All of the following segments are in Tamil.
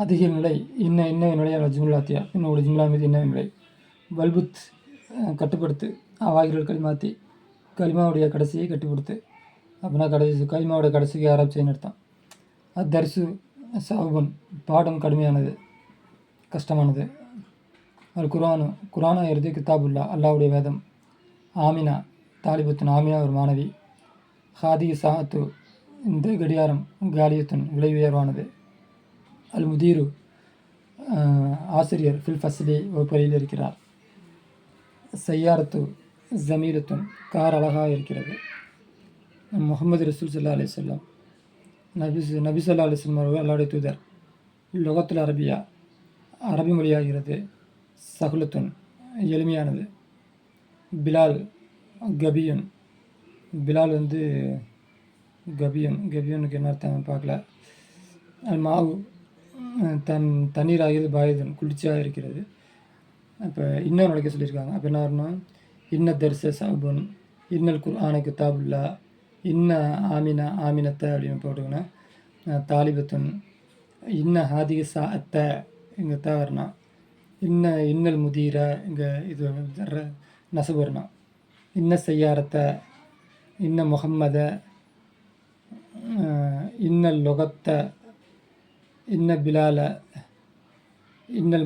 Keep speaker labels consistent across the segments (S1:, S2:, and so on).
S1: அதிக நிலை இன்ன நிலையான ஜும்லாத்தியா இன்னொரு ஜும்லா மீது இன்ன நிலை. வல்புத் கட்டுப்படுத்து, அவாகிகள் கலிமாத்தி கலிமாவுடைய கடைசியை கட்டுப்படுத்து அப்படின்னா கலிமாவுடைய கடைசிக்கு ஆராய்ச்சின்னு அர்த்தம். தர்சு சாகுபன் பாடம் கடுமையானது கஷ்டமானது. அது குரானா எழுதி கிதாபுல்லா அல்லாவுடைய வேதம். ஆமினா தாலிபத்துன் ஆமினா ஒரு மாணவி. ஹாதி சாத்து இந்த கடியாரம் காலியத்துன் விலை உயர்வானது. அல் முதீரு ஆசிரியர் ஃபில் ஃபஸ்லி வகுப்பறையில் இருக்கிறார். சையாரத்து ஜமீலத்துன் கார் அழகாக இருக்கிறது. முகமது ரசூல் சல்லா அலி சொல்லம் நபி சொல்லா அலி சொல்லம் அவர்கள் அல்லாவுடைய தூதர். லொகத்துல் அரபியா அரபி மொழியாகிறது. சகுலத்துன் எளிமையானது. பிலால் கபியன் பிலால் கபியனுக்கு என்ன அர்த்தம் பார்க்கல. அது மாவு தண்ணீர் ஆகிறது பாயுதன் குளிர்ச்சியாக இருக்கிறது. இப்போ இன்னொரு நடக்க சொல்லியிருக்காங்க. அப்போ என்ன வரணும்? இன்ன தர்ச சாபுன் இன்னல் குர்ஆன கிதாபுல்லா இன்ன ஆமினத்தை அப்படின்னு போட்டுக்கணும். தாலிபத்துன் இன்ன ஹாதிக சாத்த இங்கே தான் வரணும். இன்னல் முதீர இங்கே இது நசபு வரணும். இன்ன செய்யாரத்தை இன்ன முகம்மத இன்னல் லொகத்தை இன்ன பிலால இன்னல்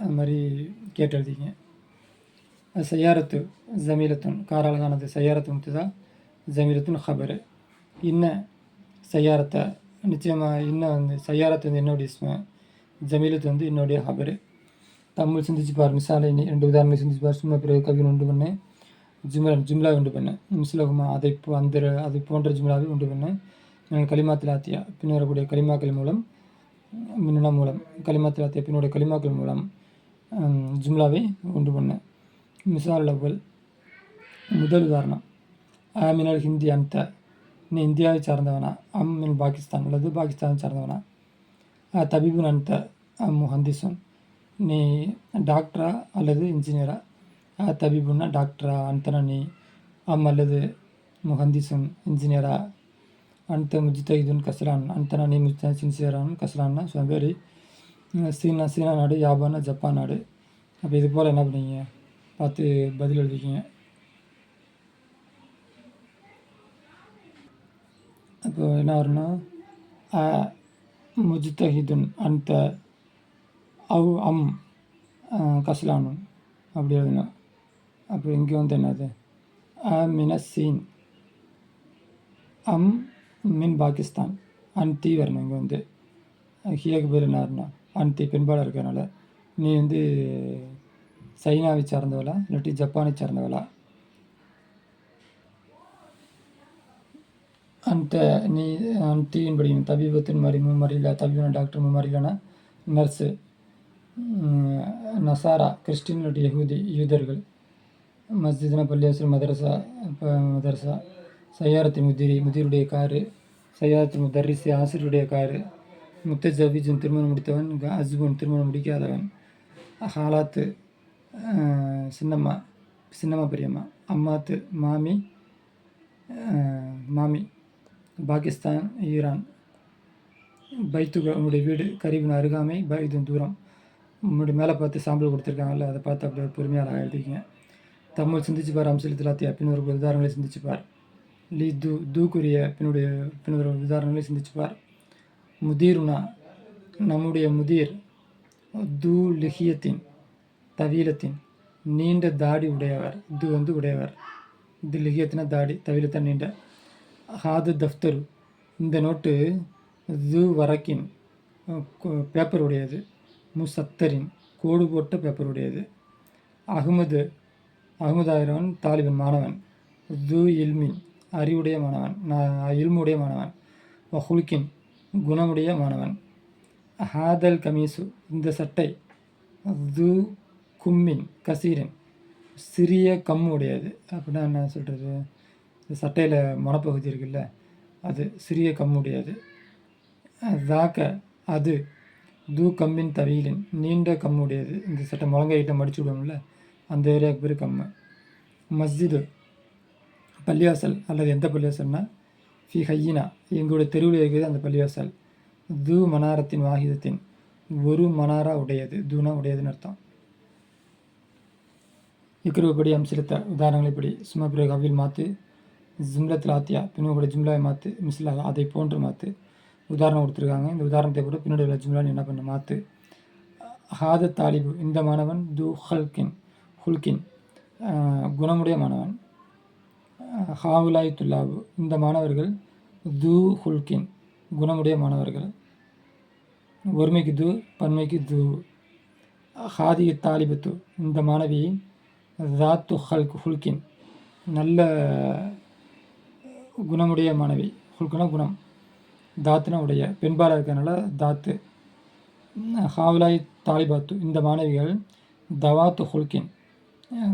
S1: அது மாதிரி கேட்டு எழுதிங்க. சையாரத்து ஜமீலத்துன் கார் அழகானது. சையாரத்து முத்துதா ஜமீலத்துன் ஹபரு. இன்ன சையாரத்தை நிச்சயமாக இன்ன சையாரத்து என்னுடைய இஸ்ம ஜமீலத்து என்னுடைய ஹபரு. தமிழ் சிந்திச்சு பார். மிசாலை 2 உதாரணங்களை சிந்திச்சு பார். சும்மா பிறகு கவின் உண்டு பண்ணு. ஜும்லா உண்டு பண்ணு. மிஸ்லகுமா அதை போன்ற ஜும்லாவை உண்டு பண்ணு. கலிமாத்தில் ஆத்தியா பின் வரக்கூடிய கலிமாக்கள் மூலம் மின்னா மூலம் கலிமாத்தில் ஆத்தியா பின்னுடைய கலிமாக்கள் மூலம் ஜும்லாவை உண்டு பண்ணு. மிசால் அவ்வல் முதல் உதாரணம். மினல் ஹிந்தி அந்த நீ இந்தியாவை சார்ந்தவனா. மின் பாகிஸ்தான் அல்லது பாகிஸ்தானை சார்ந்தவனா. தபீபுன் அந்த முஹந்திசுன் நீ டாக்டரா அல்லது இன்ஜினியரா. தபீபுன்னா டாக்டரா. அந்தனா நீ அல்லது முஹந்திசுன் இன்ஜினியரா. அந்த முஜ்தஹிதுன் கஸ்லான் அந்தனா நீ சின்சியரான் கஸ்லான்னா சோம்பேறி. சீனா நாடு. யாபானா ஜப்பான் நாடு. அப்போ இது போல் என்ன பண்ணீங்க பார்த்து பதில் எழுதிக்கிங்க. அப்போ என்ன வரும்னா முஜ்தஹிதுன் அந்த கஸ்லானுன் அப்படி எழுதணும். அப்புறம் இங்கே என்னது மினசீன் மின் பாகிஸ்தான் அன்தி வரணும். இங்கே ஹியக்கு பேர் என்ன வரணும்? அன்தி பெண்பாடாக இருக்கிறதுனால நீ சைனாவை சார்ந்தவளா இல்லாட்டி ஜப்பானை சார்ந்தவளா. அந்த நீ அன்தியின் படிக்கணும். தபீபத்தின் மாதிரி மும்மறியில தபீபன டாக்டர் மும்மறியிலனா நர்ஸு. நசாரா கிறிஸ்டின் இல்லாட்டி யூதர்கள். மஸ்ஜித்னா பள்ளியாசல் மதரசா. சையாரத்தின் முதிருடைய காரு. சையாரத்தின் முதர்ரிசி ஆசிரியருடைய காரு. முத்தஜவிஜன் திருமணம் முடித்தவன். அஸ்புன் திருமணம் முடிக்காதவன். ஹாலாத்து சின்னம்மா பெரியம்மா. அம்மாத்து மாமி. பாகிஸ்தான் ஈரான். பைத்துக உன்னுடைய வீடு. கரீபின் அருகாமை. பைதுன் தூரம். உன்னுடைய மேலே பார்த்து சாம்பிள் கொடுத்துருக்காங்கல்ல அதை பார்த்து அப்படியே பொறுமையாக எழுதிக்கிங்க. தமிழ் சிந்திச்சு பார். அம்சலித்தில் ஆத்தியா பின் ஒரு உதாரணங்களை சிந்திச்சு பார். தூக்குரிய பின்னுடைய உதாரணங்களை சிந்திச்சு பார். முதீருனா நம்முடைய முதீர். லிஹியத்தின் தவீலத்தின் நீண்ட தாடி உடையவர். உடையவர். லிஹியத்தினா தாடி. தவீலத்தான் நீண்ட. ஹாது தஃப்தரு இந்த நோட்டு. வரக்கின் பேப்பர் உடையது. முசத்தரின் கோடு போட்ட பேப்பர் உடையது. அகமதாயிரவன் தாலிபன் மாணவன். இல்மின் அறிவுடைய மாணவன். இல்முடைய மாணவன். ஹுல்கின் குணமுடைய மாணவன். ஹாதல் கமீசு இந்த சட்டை. கும்மின் கசீரின் சிறிய கம் உடையது. அப்படின்னா என்ன சொல்கிறது? இந்த சட்டையில் மனப்பகுதி இருக்குல்ல அது சிறிய கம் உடையது. அது கம்மின் தவீலின் நீண்ட கம் உடையது. இந்த சட்டை முழங்கையிட்ட மடிச்சு விடுவோம்ல அந்த ஏரியாவுக்கு பேர் கம்மு. மஸ்ஜிது பள்ளிவாசல் அல்லது எந்த பள்ளிவாசல்னா ஃபி ஹையினா எங்களுடைய தெருவில் இருக்கிறது அந்த பள்ளிவாசல். மனாரத்தின் வாகிதத்தின் ஒரு மனாரா உடையது, தூனா உடையதுன்னு அர்த்தம். இக்ருபடி அம்சிலத்த உதாரணங்களைப்படி சும்மா பிறகு அவ்வில் மாற்று ஜிம்லத்தில் ஆத்தியா பின்னுடைய ஜிம்லாவை மாற்று மிஸ்லாக அதை போன்று மாற்று உதாரணம் கொடுத்துருக்காங்க. இந்த உதாரணத்தை போட்டு பின்னாடி உள்ள ஜிம்லான்னு என்ன பண்ண மாற்று. ஹாத தாலிபு இந்த மாணவன் து ஹுல்கின் குணமுடைய மாணவன். ஹாவுலாய் துல்லாபு இந்த மாணவர்கள் து ஹுல்கின் குணமுடைய மாணவர்கள். ஒருமைக்கு து பன்மைக்கு து. ஹாதி தாலிபத்து இந்த மாணவி தாத்து ஹுல்கின் நல்ல குணமுடைய மாணவி. ஹுல்குனா குணம், தாத்துனா உடைய, பெண்பாலாக இருக்கிறதுனால தாத்து. ஹாவுலாய் தாலிபாத்து இந்த மாணவிகள் தவாத்து ஹுல்கின்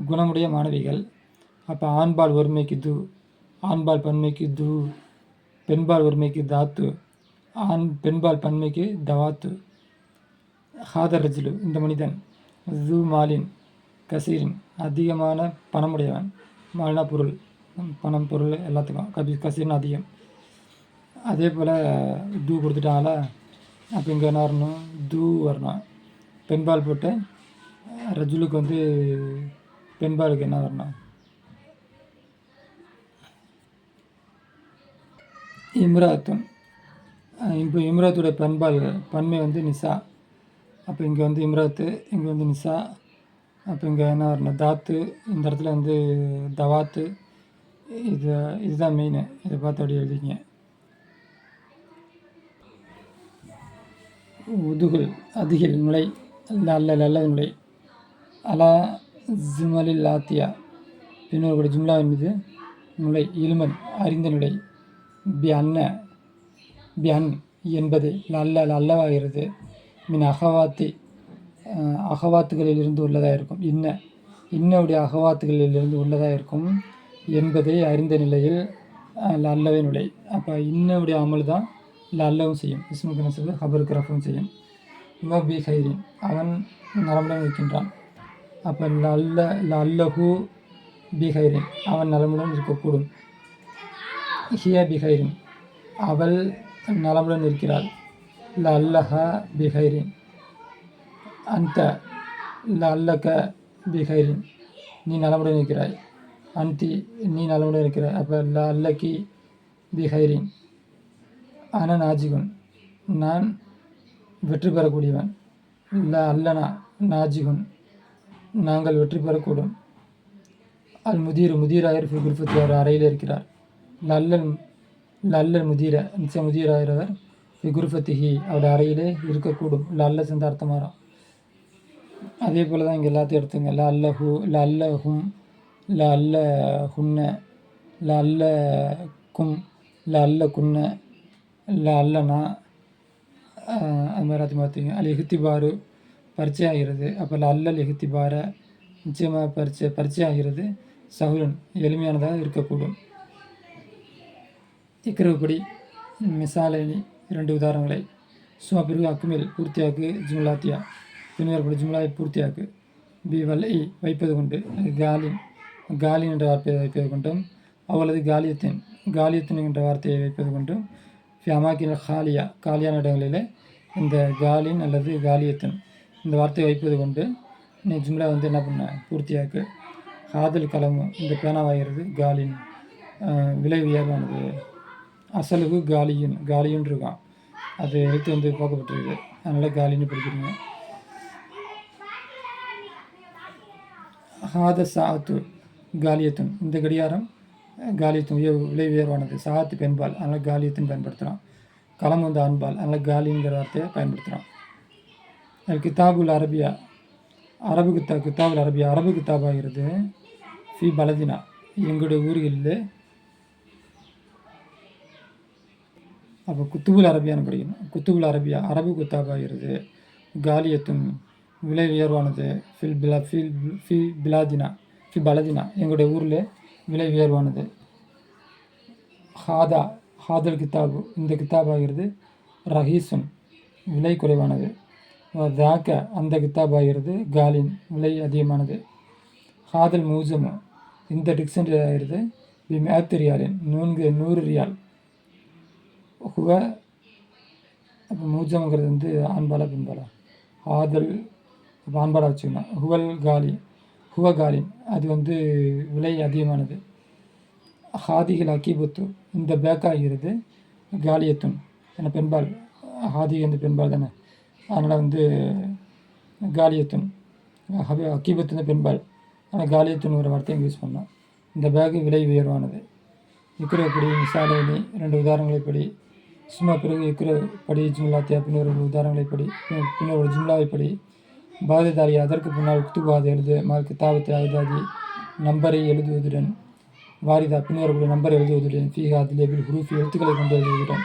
S1: குணமுடைய மாணவிகள். அப்போ ஆண்பால் ஒருமைக்கு து, ஆண்பால் பன்மைக்கு து, பெண்பால் ஒருமைக்கு தாத்து, பெண்பால் பன்மைக்கு தவாத்து. ஹாதர் ரஜுலு இந்த மனிதன் து மாலின் கசீரின் அதிகமான பணமுடையவன். மாலினா பொருள், பணம் பொருள் எல்லாத்துக்கும். கசீர்னு அதிகம். அதே போல் து கொடுத்துட்டாங்களா, அப்போ இங்கே என்ன வரணும், து வரணும். பெண்பால் போட்டு ரஜுலுக்கு பெண்பாலுக்கு என்ன வரணும், இம்ராத்துன். இப்போ இம்ராத்துடைய பன்மை நிசா. அப்போ இங்கே இம்ராத்து, இங்கே நிசா. அப்போ இங்கே என்ன வரணும், தாத்து. இந்த இடத்துல தவாத்து. இதுதான் மெயின். இதை பார்த்து அப்படி எழுதிங்க. உதுகுல் அதிகில் நுழை, நல்ல நுழை. அலா ஜிமலில் ஆத்தியா பின்னொரு ஜும்லாவின் மீது நுழை. இல்மன் அறிந்த நுழை. பியன் என்பது அல்லவாகிறது. மின் அகவாத்துகளிலிருந்து உள்ளதாக இருக்கும். இன்னுடைய அகவாத்துகளிலிருந்து உள்ளதாக இருக்கும் என்பதை அறிந்த நிலையில் அல்லவே நுழை. அப்போ இன்னுடைய அமல் தான் அல்லவும் செய்யும். இஸ்முக்கு நசபு ஹபருக்கு ரஃபும் செய்யும். பி ஹைரின் அவன் நலமுடன் இருக்கின்றான். அப்போ அல்லஹு பி ஹைரின் அவன் நலமுடன் இருக்கக்கூடும். ஹியா பி ஹைரின் அவள் நலமுடன் இருக்கிறாள். அல்லஹா பி ஹைரின் அந்த அல்லக பி ஹைரின் நீ நலமுடன் இருக்கிறாய். அந்தி நீ நலமுடன் இருக்கிறாய். அப்போ அல்லகி பி ஹைரின் அன நாஜிகுன் நான் வெற்றி பெறக்கூடியவன். அல்லனா நாஜிகுன் நாங்கள் வெற்றி பெறக்கூடும். முதீராயர் குருஃபத்தி அவர் அறையில் இருக்கிறார். லல்லல் முதீர நிச்சய முதீராயர் குருஃபத்திஹி அவருடைய அறையிலே இருக்கக்கூடும். அல்ல சேர்ந்த அர்த்தம் மாறும். அதே போல் தான் இங்கே எல்லாத்தையும் எடுத்துங்க. அல்லஹு அல்லஹும் அல்ல ஹுன்ன அல்ல கும் அல்ல குன்ன அல்லனா அது மாதிரி அது மாற்றிங்க. எகுத்திபாரு பரிச்சை ஆகிறது. அப்போ அல்லல் எகுத்திபார நிச்சயமாக பரிச்சை ஆகிறது. சஹுலன் எளிமையானதாக இருக்கக்கூடும். இக்கரவுப்படி மிசாலேனி 2 உதாரணங்களை சும்மா பிறகு அக்குமில் பூர்த்தியாக்கு ஜும்லாத்தியா பின்வரப்படி ஜும்லாவை பூர்த்தியாக்கு. பி வல்லை வைப்பது கொண்டு காலின் என்ற வார்த்தையை வைப்பது கொண்டும் அவ்வளவு காலியத்தின் என்ற வார்த்தையை வைப்பது கொண்டும் அமாக்கின காலியான இடங்களில் இந்த காலின் அல்லது காலியத்தின் இந்த வார்த்தையை வைப்பது கொண்டு நீ ஜும்லா என்ன பண்ண பூர்த்தியாக்கு. ஹாதல் கலமு இந்த பேனாவாகிறது காலின் விலை உயர்வானது. அசலுக்கு காலியும் இருக்கான். அது எழுத்து போக்கப்பட்டிருக்கு. அதனால் காலின்னு படிக்கிறீங்க. ஹாத சாத்து காலியத்துன் இந்த கடிகாரம் காலியத்தின் விலை உயர்வானது. சாத்து பெண்பால் அதனால் காலியத்தின் பயன்படுத்துகிறான். களம் ஆண்பால் அதனால் காலிங்கிற வார்த்தையை பயன்படுத்துகிறான். கிதாபுல் அரபியா கிதாபுல் அரபியா அரபு கிதாபாகிறது. ஃபி பலதினா எங்களுடைய ஊர்களில். அப்போ குத்துபுல் அரபியான்னு படிக்கணும். குத்துபுல் அரபியா அரபு குத்தாபாகிறது. காலியத்துன் விலை உயர்வானது. ஃபி பலதினா எங்களுடைய ஊரில் விலை உயர்வானது. ஹாதல் கித்தாபு இந்த கித்தாபாகிறது. ரஹீசுன் விலை குறைவானது. தாக்க அந்த கித்தாபாகிறது. காலின் விலை அதிகமானது. ஹாதல் மூஜமு இந்த டிக்ஷனரி ஆகிறது. ரியாலின் 100 ரியால். ஹுவ அப்போ மூஜம்ங்கிறது ஆண்பாலா பெண்பாலா? ஆதல் பான்பாடாக வச்சுக்கணும். ஹுவகாலின் அது வந்து விலை அதிகமானது. ஹாதிகள் அக்கீபுத்து இந்த பேக்காகிறது. காலியத்துன் ஏன்னா பெண்பால், ஹாதி வந்து பெண்பால் தானே, அதனால் வந்து காலியத்துன். அக்கீபத்து வந்து பெண்பால், ஆனால் காலியத்துன்னு ஒரு வார்த்தையை யூஸ் பண்ணோம். இந்த பேக்கு விலை உயர்வானது. இக்குறப்படி மிசாலேனி 2 உதாரணங்களைப்படி சும்மா பிறகு இக்குற படி ஜும்லாத்தியா பின்னர் ஒரு உதாரணங்களைப்படி பின்னர் ஒரு ஜும்லாவைப்படி பாததாரி அதற்கு பின்னால் உக்துபாத எழுது மால் கிதாபத்தை ஆயுதாதி நம்பரை எழுதுவதுடன் வாரிதா பின்வரக்கூடிய நம்பரை எழுதுவதுடன் ஃபீஹா அதிலேபில் ஹுரூஃபி எழுத்துக்களை கொண்டு எழுதுவதுடன்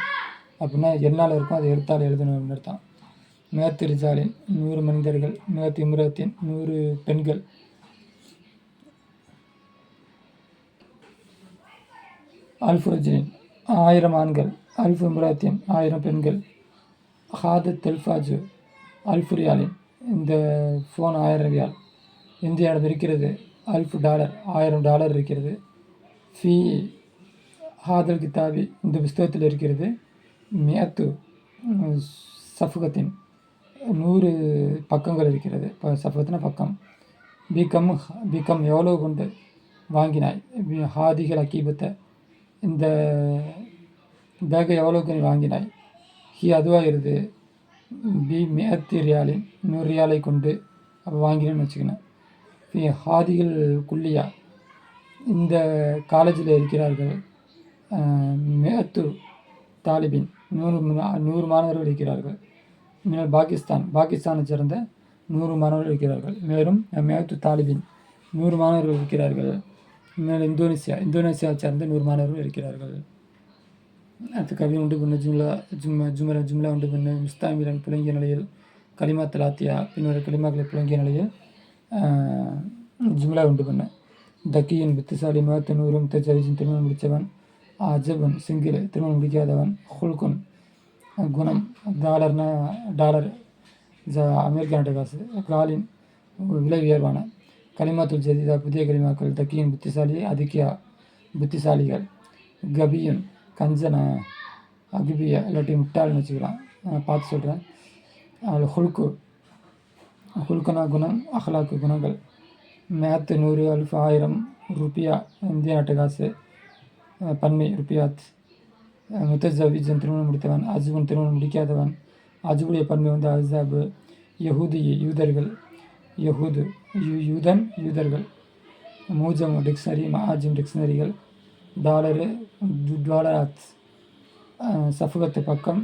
S1: அப்படின்னா என்னால் இருக்கும் அதை எழுத்தால் எழுதணும்னு அர்த்தம். மேத்து ரிஜாலின் 100 மனிதர்கள், மேத்து இம்ரத்தின் 100 பெண்கள், அல்ஃபு ரஜினின் 1000 ஆண்கள், அல்ஃபு இம்ரத்தின் 1000 பெண்கள், ஹாதத் தெல்ஃபாஜு அல்ஃபு ரியாலின் இந்த ஃபோன் 1000 ரியால், இந்தியாவில் இருக்கிறது. அல்ஃபு டாலர் $1000 இருக்கிறது. ஃபி ஹாதல் கிதாபி இந்த புஸ்தகத்தில் இருக்கிறது. மியத்து சஃபகத்தின் 100 பக்கங்கள் இருக்கிறது. இப்போ சஃபகத்தின பக்கம். பிகம் எவ்வளோ கொண்டு வாங்கினாய். ஹாதிகள் அக்கீபத்தை இந்த பேக்கை எவ்வளோக்கு நீ வாங்கினாய். அதுவாக இருது. மியத்து ரியாலின் 100 ரியாலை கொண்டு அப்போ வாங்கினேன்னு வச்சுக்கணும். ஹாதிகள் குல்லியா இந்த காலேஜில் இருக்கிறார்கள். மியத்து தாலிபின் 100 மாணவர்கள் இருக்கிறார்கள். மினல் பாகிஸ்தானை சேர்ந்த 100 மாணவர்கள் இருக்கிறார்கள். மேலும் மியத்து தாலிபின் 100 மாணவர்கள் இருக்கிறார்கள். மேலும் இந்தோனேசியாவை சேர்ந்த 100 மாணவர்கள் இருக்கிறார்கள். அடுத்து கவி உண்டு பண்ண ஜும்லா உண்டு பண்ண முஸ்தாமிரன் புழங்கிய நிலையில் கலிமா தலாத்தியா பின்னர் கலிமாக்களை புழங்கிய நிலையில் ஜும்லா உண்டு பண்ண. தக்கியின் புத்திசாலி மகத்தனூரும் தஜவிஜின் திருமணம் முடித்தவன். அஜபன் சிங்கிள் திருமணம் முடிக்காதவன். ஹுல்குன் குணம், டாலர் அமெரிக்க நாட்டு காசு. காலின் விலை உயர்வான. கலிமாத்துல் ஜதீதா புதிய கலிமாக்கள். தக்கியின் புத்திசாலி, அதிக்கியா புத்திசாலிகள். கபியன் கஞ்சன, அகிபியா இல்லாட்டி முட்டாள்னு வச்சுக்கலாம், பார்த்து சொல்கிறேன். ஹுல்குனா குணம், அஹ்லாக்கு குணங்கள். மேத்து 100, அல்ஃபு 1000 ருப்பியா இந்திய நாட்டு காசு பன்மை ருப்பியாத். முத்தஜவிஜன் திருமணம் முடித்தவன். அஜுபன் திருமணம் முடிக்காதவன். அஜுபுடைய பன்மை வந்து அஜாபு. யஹூதி யூதர்கள், யூதர்கள். மூஜம் டிக்ஷனரி, மஹாஜிம் டிக்ஷனரிகள். டாலராத் சஃபகத்து பக்கம்,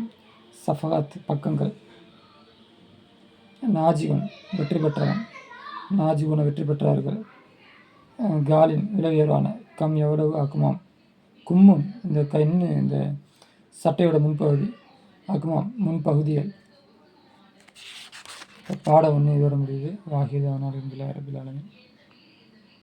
S1: சஃபகாத் பக்கங்கள். நாஜிகுன் வெற்றி பெற்றவன். நாஜிகுனை வெற்றி பெற்றார்கள். காலின் விலை உயர்வான. கம் எவ்வளவு அக்குமாம். கும்முன் இந்த இந்த சட்டையோட முன்பகுதி. அக்குமாம் முன்பகுதிகள். பாடம் 1 இதோட முடியுது. வாஹிதான ரபில் ஆலமீன்.